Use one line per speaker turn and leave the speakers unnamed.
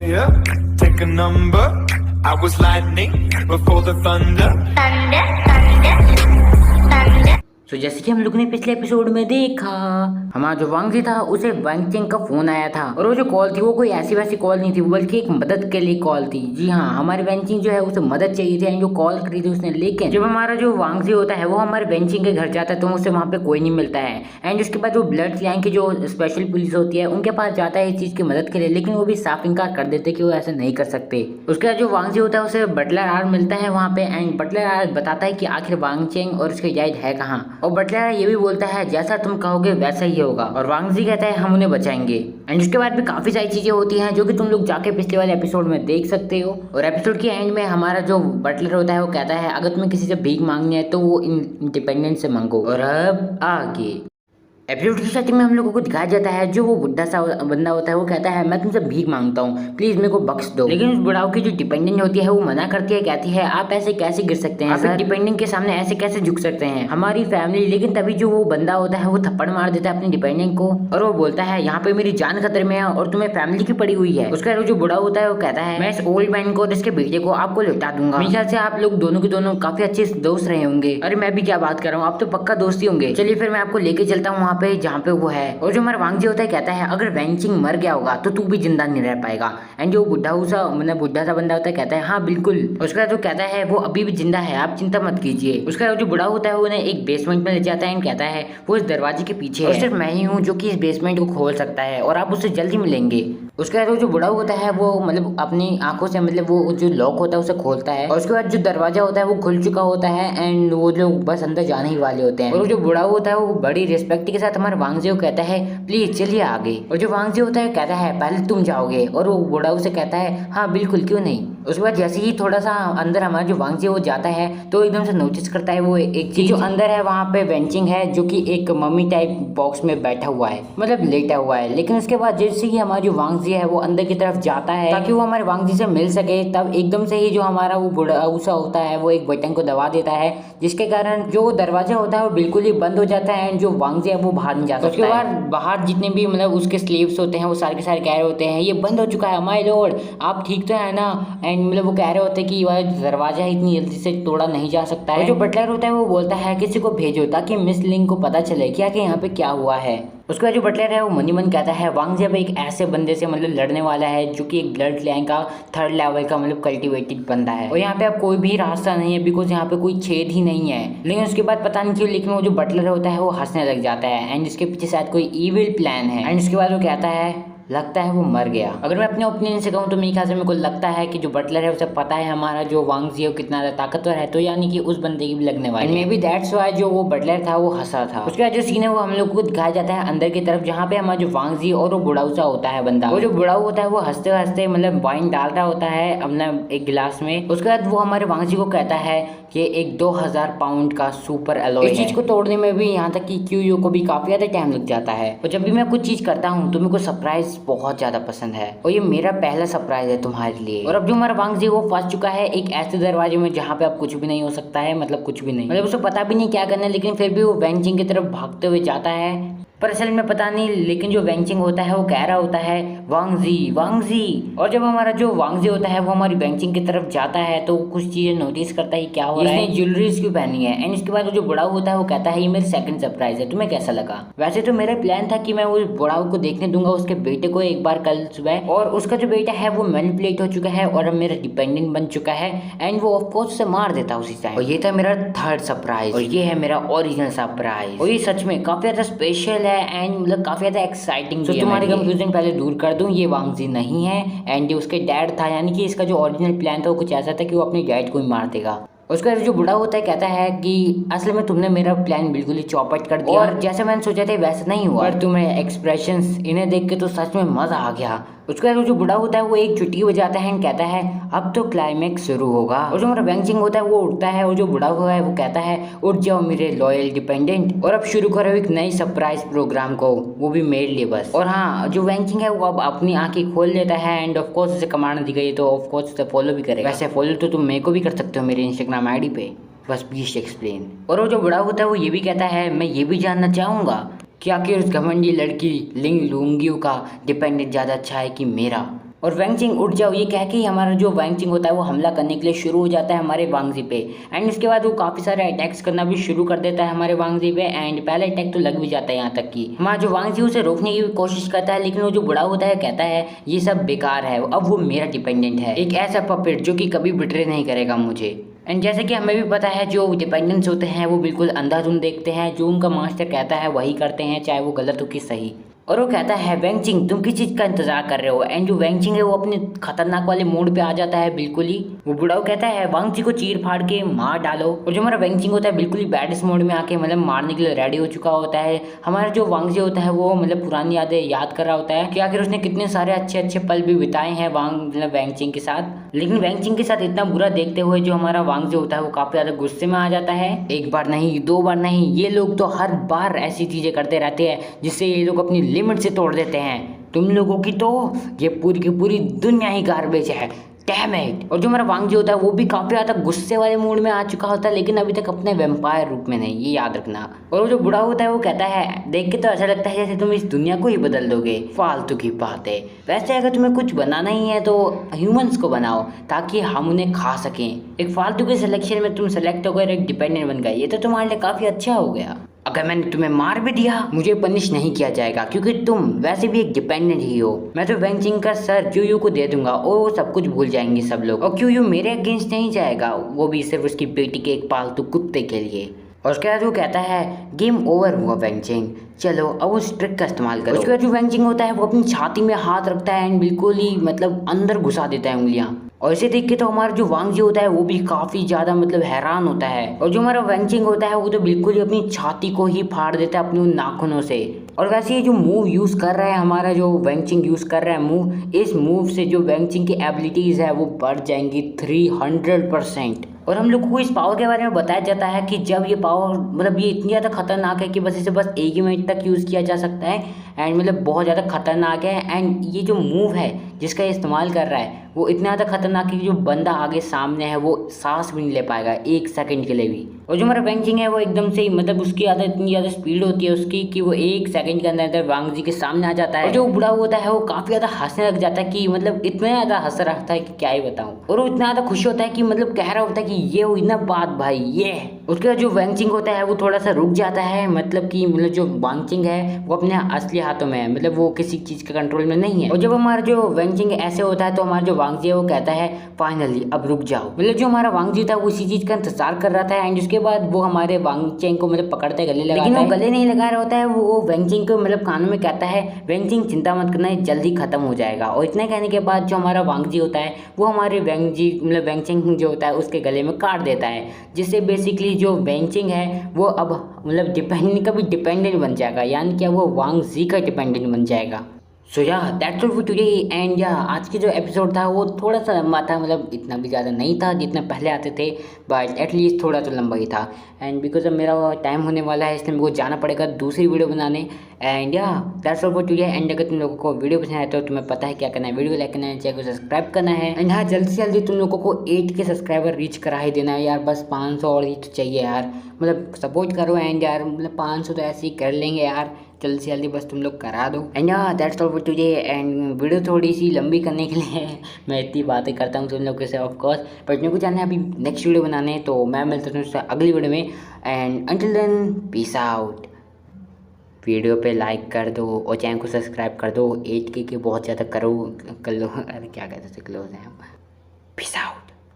Yeah, take a number. I was lightning before the thunder.
तो जैसे कि हम लोग ने पिछले एपिसोड में देखा, हमारा जो वांगजी था उसे वैंग चेंग का फोन आया था और वो जो कॉल थी वो कोई ऐसी वैसी कॉल नहीं थी, बल्कि एक मदद के लिए कॉल थी। जी हाँ, हमारे वैंग चेंग जो है उसे मदद चाहिए थी एंड जो कॉल करी थी उसने। लेकिन जब हमारा जो वांगजी होता है वो हमारे वैंग चेंग के घर जाता है तो उसे वहाँ पे कोई नहीं मिलता है। एंड उसके बाद वो ब्लड लाइन की जो स्पेशल पुलिस होती है उनके पास जाता है इस चीज की मदद के लिए, लेकिन वो भी साफ इनकार कर देते कि वो ऐसे नहीं कर सकते। उसके बाद जो वांगजी होता है उसे बटलर आर मिलता है वहाँ पे एंड बटलर आर बताता है कि आखिर वांग चेंग और उसके याद है कहाँ। और बटलर आर ये भी बोलता है जैसा तुम कहोगे वैसा ही होगा, और वांगजी कहता है हम उन्हें बचाएंगे। एंड उसके बाद भी काफी सारी चीजें होती हैं जो कि तुम लोग जाके पिछले वाले एपिसोड में देख सकते हो। और एपिसोड के एंड में हमारा जो बटलर होता है वो कहता है अगर तुम्हें किसी से भीख मांगनी है तो वो इंडिपेंडेंस से मांगो। और अब आगे एपिसोड की स्टार्टिंग में हम लोगों को दिखाया जाता है जो वो बुढ़ा सा बंदा होता है वो कहता है मैं तुमसे भीख मांगता हूँ, प्लीज मेरे को बख्श दो। लेकिन उस बुढ़ाओ की जो डिपेंडेंट होती है वो मना करती है, कहती है आप ऐसे कैसे गिर सकते हैं, आप डिपेंडेंट के सामने ऐसे कैसे झुक सकते हैं, हमारी फैमिली। लेकिन तभी जो वो बंदा होता है वो थप्पड़ मार देता है अपनी डिपेंडेंट को और वो बोलता है यहाँ पे मेरी जान खतरे में है और तुम्हें फैमिली की पड़ी हुई है। उसका जो बुढ़ा होता है वो कहता है मैं इस ओल्ड मैन को और इसके बेटे को आपको लौटा दूंगा, मेरे ख्याल से आप लोग दोनों के दोनों काफी अच्छे दोस्त रहे होंगे। अरे मैं भी क्या बात कर रहा हूँ, आप तो पक्का दोस्ती होंगे, चलिए फिर मैं आपको लेके चलता हूँ वहाँ पे जहाँ पे वो है। और जो हमारा वांगजी होता है कहता है अगर वैंग चेंग मर गया होगा तो तू भी जिंदा नहीं रह पाएगा। एंड जो बुढ़ा सा बंदा होता है कहता है हाँ बिल्कुल। उसका जो कहता है वो अभी भी जिंदा है, आप चिंता मत कीजिए। उसका जो बुढ़ा होता है उन्हें एक बेसमेंट में ले जाता है एंड कहता है वो इस दरवाजे के पीछे है, सिर्फ मैं ही हूँ जो कि इस बेसमेंट को खोल सकता है और आप उससे जल्दी मिलेंगे। उसके बाद जो बुढ़ा होता है वो मतलब अपनी आंखों से मतलब वो जो लॉक होता है उसे खोलता है और उसके बाद जो दरवाजा होता है वो खुल चुका होता है एंड वो लोग बस अंदर जाने ही वाले होते हैं। और जो बुढ़ा होता है वो बड़ी रिस्पेक्ट के साथ हमारे वांगजी को कहता है प्लीज चलिए आगे। और जो वांगजी होता है कहता है पहले तुम जाओगे, और वो बुढ़ा उसे कहता है हाँ बिल्कुल क्यों नहीं। उसके बाद जैसे ही थोड़ा सा अंदर हमारा जो वांगजी वो जाता है तो एकदम से नोटिस करता है वो एक चीज जो अंदर है वहाँ पे वैंग चेंग है जो कि एक मम्मी टाइप बॉक्स में बैठा हुआ है, मतलब लेटा हुआ है। लेकिन उसके बाद जैसे ही हमारा जो वांगजी है वो अंदर की तरफ जाता है ताकि वो हमारे वांगजी से मिल सके, तब एकदम से ही जो हमारा वो बुढ़ा होता है वो एक बटन को दबा देता है जिसके कारण जो दरवाजा होता है वो बिल्कुल ही बंद हो जाता है एंड जो वांगजी है वो बाहर नहीं जा सकता। उसके बाद बाहर जितने भी मतलब उसके स्लेव्स होते हैं वो सारे के सारे कह रहे होते हैं ये बंद हो चुका है माय लॉर्ड, आप ठीक तो है ना। एंड मतलब वो कह रहे होते हैं कि वह दरवाजा इतनी जल्दी से तोड़ा नहीं जा सकता है। जो बटलर होता है वो बोलता है किसी को भेजो ताकि मिस लिंग को पता चले कि यहाँ पे क्या हुआ है। उसके बाद जो बटलर है वो मन ही मन कहता है वांगजी अब एक ऐसे बंदे से मतलब लड़ने वाला है जो कि एक ब्लड लाइन का 3rd लेवल का मतलब कल्टिवेटेड बंदा है और यहाँ पे अब कोई भी रास्ता नहीं है बिकॉज यहाँ पे कोई छेद ही नहीं है। लेकिन उसके बाद पता नहीं क्यों लेकिन वो जो बटलर होता है वो हंसने लग जाता है एंड इसके पीछे शायद कोई इविल प्लान है। एंड उसके बाद वो कहता है लगता है वो मर गया। अगर मैं अपने ओपिनियन से कहूँ तो मेरे ख्याल से मेरे को लगता है कि जो बटलर है उसे पता है हमारा जो वांगजी है वो कितना ज़्यादा ताकतवर है, तो यानी कि उस बंदे की भी लगने वाली। मे बी दैट्स व्हाई जो वो बटलर था वो हंसा था। उसके बाद जो सीन है वो हम लोग को दिखाया जाता है अंदर की तरफ जहाँ पे हमारा जो वांगजी और वो बुढ़ाऊ सा होता है बंदा, वो जो बुढ़ाऊ होता है वो हंसते हंसते मतलब वाइन डाल रहा होता है अपना एक गिलास में। उसके बाद वो हमारे वांगजी को कहता है कि एक 2000 पाउंड का सुपर अलॉय इस चीज को तोड़ने में भी यहाँ तक कि क्यू को भी काफी ज्यादा टाइम लग जाता है। और जब भी मैं कुछ चीज करता हूँ तो मेरे को सरप्राइज बहुत ज्यादा पसंद है और ये मेरा पहला सरप्राइज है तुम्हारे लिए। और अब जो हमारा वांगजी वो फंस चुका है एक ऐसे दरवाजे में जहाँ पे अब कुछ भी नहीं हो सकता है, मतलब कुछ भी नहीं, मतलब उसे पता भी नहीं क्या करना है, लेकिन फिर भी वो वैंग चेंग की तरफ भागते हुए जाता है। पर असल में पता नहीं, लेकिन जो वैंग चेंग होता है वो कह रहा होता है वांगजी वांगजी। और जब हमारा जो वांगजी होता है वो हमारी वैंग चेंग की तरफ जाता है तो कुछ चीजें नोटिस करता है क्या हो रहा है, ज्वेलरीज क्यों पहनी है। एंड इसके बाद जो बुढ़ा होता है वो कहता है ये मेरी सेकंड सरप्राइज है, तुम्हें कैसा लगा। वैसे तो मेरा प्लान था कि मैं उस बुढ़ाऊ को देखने दूंगा उसके बेटे को एक बार कल सुबह, और उसका जो बेटा है वो मैनिपुलेट हो चुका है और अब मेरा डिपेंडेंट बन चुका है एंड वो ऑफकोर्स उसे मार देता उसी टाइम। और ये था मेरा 3rd सरप्राइज और ये है मेरा ओरिजिनल सरप्राइज और ये सच में काफी ज्यादा स्पेशल है एंड मतलब काफी ज्यादा एक्साइटिंग। तो तुम्हारी कंफ्यूजन पहले दूर कर दूं, ये वांगजी नहीं है एंड ये उसके डैड था, यानी कि इसका जो ओरिजिनल प्लान था वो कुछ ऐसा था कि वो अपने डैड को ही मार देगा। उसका जो बुढ़ा होता है कहता है कि असल में तुमने मेरा प्लान बिल्कुल ही चौपट कर दिया और जैसे मैंने सोचा था वैसा नहीं हुआ, पर तुम्हें एक्सप्रेशंस इन्हें देख के तो सच में मजा आ गया। उसका जो बुढ़ा होता है वो एक चुटकी बजाता है एंड कहता है अब तो क्लाइमेक्स शुरू होगा। और जो हमारा वैंग चेंग होता है वो उठता है और जो बुढ़ा हुआ है वो कहता है उठ जाओ मेरे लॉयल डिपेंडेंट और अब शुरू करो एक नई सरप्राइज प्रोग्राम को, वो भी मेरे लिए बस। और हाँ, जो वैंग चेंग है वो अब अपनी आंखें खोल लेता है एंड ऑफ कोर्स उसे कमांड दी गई है तो ऑफ कोर्स उसे फॉलो भी करेगा। वैसे फॉलो तो तुम मेरे को भी कर सकते हो मेरे इंस्टाग्राम आईडी पे, बस प्लीज एक्सप्लेन। और वो जो बुढ़ा होता है वो ये भी कहता है मैं ये भी जानना चाहूंगा कि आखिर उस घमंडी लड़की लिंग लुंगियों का डिपेंडेंट ज्यादा अच्छा है कि मेरा। और वैंगचिंग उठ जाओ ये कह के ही हमारा जो वैंगचिंग होता है वो हमला करने के लिए शुरू हो जाता है हमारे वांगजी पे। एंड इसके बाद वो काफ़ी सारे अटैक्स करना भी शुरू कर देता है हमारे वांगजी पे। एंड पहला अटैक तो लग भी जाता है यहाँ तक कि हमारा जो वांगजी उसे रोकने की भी कोशिश करता है, लेकिन वो जो बुढ़ा होता है कहता है ये सब बेकार है, अब वो मेरा डिपेंडेंट है, एक ऐसा पपेट जो कि कभी बिट्रे नहीं करेगा मुझे। एंड जैसे कि हमें भी पता है जो डिपेंडेंट्स होते हैं वो बिल्कुल अंधाधुंध देखते हैं, जो उनका मास्टर कहता है वही करते हैं, चाहे वो गलत हो कि सही। और वो कहता है वैंगचिंग तुम किस चीज़ का इंतजार कर रहे हो। एंड जो वैंगचिंग है वो अपने खतरनाक वाले मोड पे आ जाता है बिल्कुल ही। वो बुढ़ाऊ कहता है वांगची को चीर फाड़ के मार डालो। और जो हमारा वैंगचिंग होता है बिल्कुल ही बैड मोड में आके मतलब मारने के लिए रेडी हो चुका होता है। हमारा जो वांगजी होता है वो मतलब पुरानी यादें याद कर रहा होता है कि आखिर उसने कितने सारे अच्छे अच्छे पल भी बिताए हैं मतलब वैंगचिंग के साथ। लेकिन वैंगचिंग के साथ इतना बुरा देखते हुए जो हमारा वांगजी होता है वो काफ़ी ज़्यादा गुस्से में आ जाता है। एक बार नहीं, दो बार नहीं, ये लोग तो हर बार ऐसी चीज़ें करते रहते हैं जिससे ये लोग अपनी लिमिट से तोड़ देते हैं। तुम लोगों की तो ये पूरी की पूरी दुनिया ही गार्बेज है, डैम इट। और जो हमारा वांगजी होता है वो भी काफ़ी ज़्यादा गुस्से वाले मूड में आ चुका होता है, लेकिन अभी तक अपने वेम्पायर रूप में नहीं, ये याद रखना। और वो जो बुढ़ा होता है वो कहता है देख के तो ऐसा लगता है जैसे तुम इस दुनिया को ही बदल दोगे, फालतू की बात है। वैसे अगर तुम्हें कुछ बनाना ही है तो ह्यूमंस को बनाओ ताकि हम उन्हें खा सकें। एक फालतू के सिलेक्शन में तुम सेलेक्ट हो गए, एक डिपेंडेंट बन गए, ये तो तुम्हारे लिए काफ़ी अच्छा हो गया। अगर मैंने तुम्हें मार भी दिया मुझे पनिश नहीं किया जाएगा क्योंकि तुम वैसे भी एक डिपेंडेंट ही हो। मैं तो वैंगचिंग का सर क्यूयू को दे दूंगा और वो सब कुछ भूल जाएंगे सब लोग। और क्यूयू मेरे अगेंस्ट नहीं जाएगा, वो भी सिर्फ उसकी बेटी के एक पालतू कुत्ते के लिए। और उसके बाद वो कहता है गेम ओवर हुआ वैंगचिंग, चलो अब उस ट्रिक का इस्तेमाल करो। उसके बाद जो वैंगचिंग होता है वो अपनी छाती में हाथ रखता है एंड बिल्कुल ही मतलब अंदर घुसा देता है उंगलियां। और इसे देख के तो हमारा जो वांगजी होता है वो भी काफ़ी ज़्यादा मतलब हैरान होता है। और जो हमारा वैंगचिंग होता है वो तो बिल्कुल ही अपनी छाती को ही फाड़ देता है अपने उन नाखूनों से। और वैसे ये जो मूव यूज़ कर रहा है हमारा जो वैंगचिंग यूज़ कर रहा है मूव, इस मूव से जो वैंगचिंग की एबिलिटीज़ है वो बढ़ जाएंगी 300%। और हम लोग को इस पावर के बारे में बताया जाता है कि जब ये पावर मतलब ये इतनी ज़्यादा खतरनाक है कि बस इसे बस 1 ही मिनट तक यूज़ किया जा सकता है। एंड मतलब बहुत ज़्यादा खतरनाक है। एंड ये जो मूव है जिसका ये इस्तेमाल कर रहा है वो इतना ज़्यादा खतरनाक है कि जो बंदा आगे सामने है वो सांस भी नहीं ले पाएगा 1 सेकंड के लिए भी। और जो हमारा वैंगचिंग है वो एकदम से मतलब उसकी इतनी ज़्यादा स्पीड होती है उसकी कि वो 1 सेकंड के अंदर वांगजी के सामने आ जाता है। और जो बुढ़ा होता है वो काफ़ी ज़्यादा हंसने लग जाता है कि मतलब इतना ज़्यादा हंस रहा है कि क्या ही बताऊँ। और वो इतना ज़्यादा खुश होता है कि मतलब कह रहा होता है कि ये हुई ना बात भाई ये। उसके बाद जो वैंगचिंग होता है वो थोड़ा सा रुक जाता है, मतलब कि मतलब जो वैंगचिंग है वो अपने असली हाथों में है, मतलब वो किसी चीज़ के कंट्रोल में नहीं है। और जब हमारा जो वैंगचिंग ऐसे होता है तो हमारा जो वांगजी है वो कहता है फाइनली अब रुक जाओ। मतलब जो हमारा वांगजी था वो इसी चीज़ का इंतजार कर रहा था। एंड उसके बाद वो हमारे वैंगचिंग को मतलब पकड़ते गले लगाता है, लेकिन वो गले नहीं लगा रहा होता है। वो वैंगचिंग को मतलब कानों में कहता है वैंगचिंग चिंता मत करना, ये जल्दी खत्म हो जाएगा। और इतना कहने के बाद जो हमारा वांगजी होता है वो हमारे वैंगजी मतलब वैंगचिंग जो होता है उसके गले में काट देता है, जिससे बेसिकली जो वैंगचिंग है वो अब मतलब डिपेंडेंट का भी डिपेंडेंट बन जाएगा, यानी कि वो वांगजी का डिपेंडेंट बन जाएगा। सो या that's all for today. And या आज की जो एपिसोड था वो थोड़ा सा लंबा था, मतलब इतना भी ज़्यादा नहीं था जितना पहले आते थे, बट एटलीस्ट थोड़ा तो लंबा ही था। एंड बिकॉज अब मेरा टाइम होने वाला है इसलिए मेरे को जाना पड़ेगा दूसरी वीडियो बनाने। एंड या that's all for today. And अगर तुम लोगों को वीडियो पसंद आए तो तुम्हें पता है क्या करना है, वीडियो लाइक करना है, चैनल को सब्सक्राइब करना है। एंड हाँ जल्दी से जल्दी तुम लोगों को 8 के सब्सक्राइबर रीच करा ही देना है यार, बस 500 और ही तो चाहिए यार, मतलब सपोर्ट करो। एंड यार मतलब 500 तो ऐसे ही कर लेंगे यार, जल्दी से जल्दी बस तुम लोग करा दो। एंड या that's all for today. And video थोड़ी सी लंबी करने के लिए मैं इतनी बातें करता हूँ तुम लोगों से ऑफकोर्स, बट मेरे को जाना है अभी नेक्स्ट वीडियो बनाने, तो मैं मिलता हूँ उससे अगली वीडियो में। And until then peace out. Video पे लाइक कर दो और चैनल को सब्सक्राइब कर दो, 8K के बहुत ज़्यादा करो कर लो, अरे क्या कहते थे क्लोज हैं हम।